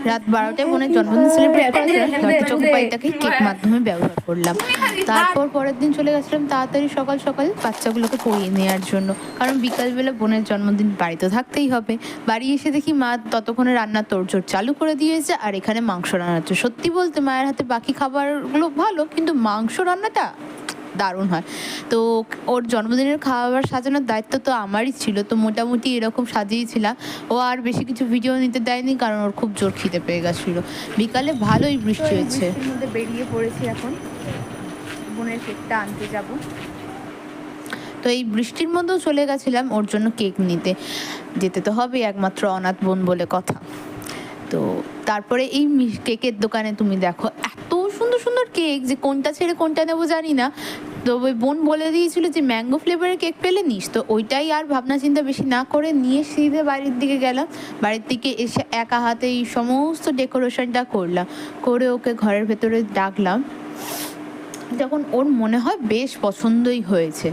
রাত 12টায় বোনের জন্মদিন সেলিব্রেট করার চোখে পাইটাকে কেক মাধ্যমে ব্যবহার করলাম। তারপর পরের দিন চলে গেছিলাম তাড়াতাড়ি সকাল সকাল বাচ্চাগুলোকে পড়িয়ে নেওয়ার জন্য, কারণ বিকালবেলা বোনের জন্মদিন বাড়িতে থাকতেই হবে। বাড়ি এসে দেখি মা ততক্ষণে রান্নার তোড়জোড় চালু করে দিয়েছে, আর এখানে মাংস রান্না হচ্ছে। সত্যি বলতে মায়ের হাতে বাকি খাবারগুলো ভালো, কিন্তু মাংস রান্নাটা দারুণ হয়। তো ওর জন্মদিনের খাবার সাজানোর দায়িত্ব তো আমারই ছিল, তো মোটামুটি এরকম সাজিয়েছিলাম। ও আর বেশি কিছু ভিডিও নিতে দেয়নি, কারণ ওর খুব জোর খিদে পেয়ে গেছিলো। বিকালে ভালোই বৃষ্টি হয়েছে। মধ্যে বেরিয়ে পড়েছি, এখন বোনের কেকটা আনতে যাব। তো এই বৃষ্টির মধ্যেও চলে গেছিলাম ওর জন্য কেক নিতে। যেতে তো হবে, একমাত্র অনাথ বোন বলে কথা। তো তারপরে এই কেকের দোকানে তুমি দেখো এত সুন্দর সুন্দর কেক, যে কোনটা ছেড়ে কোনটা নেবো জানি না। তো ওই বোন বলে দিয়েছিল যে ম্যাঙ্গো ফ্লেভারের কেক পেলে নিস, তো ওইটাই আর ভাবনা চিন্তা বেশি না করে নিয়ে সিধে বাড়ির দিকে গেলাম। বাড়ির দিকে এসে একা হাতে এই সমস্ত ডেকোরেশনটা করলাম, করে ওকে ঘরের ভেতরে ডাকলাম। যখন ওর মনে হয় বেশ পছন্দই হয়েছে,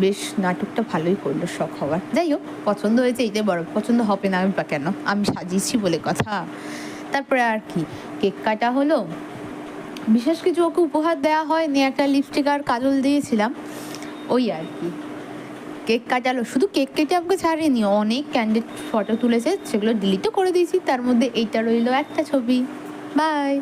বেশ নাটকটা ভালোই করলো শখ হওয়ার। যাই হোক, পছন্দ হয়েছে এইটাই বড়, পছন্দ হবে না আমি বা কেন, আমি সাজিয়েছি বলে কথা। তারপরে আর কি, কেক কাটা হলো। বিশেষ কিছু ওকে উপহার দেওয়া হয়নি, একটা লিপস্টিক আর কাজল দিয়েছিলাম, ওই আর কি। কেক কাটালো, শুধু কেক কেটে আমাকে ছাড়েনি, অনেক ক্যান্ডিড ফটো তুলেছে, সেগুলো ডিলিটও করে দিয়েছি। তার মধ্যে এইটা রইলো একটা ছবি। বাই।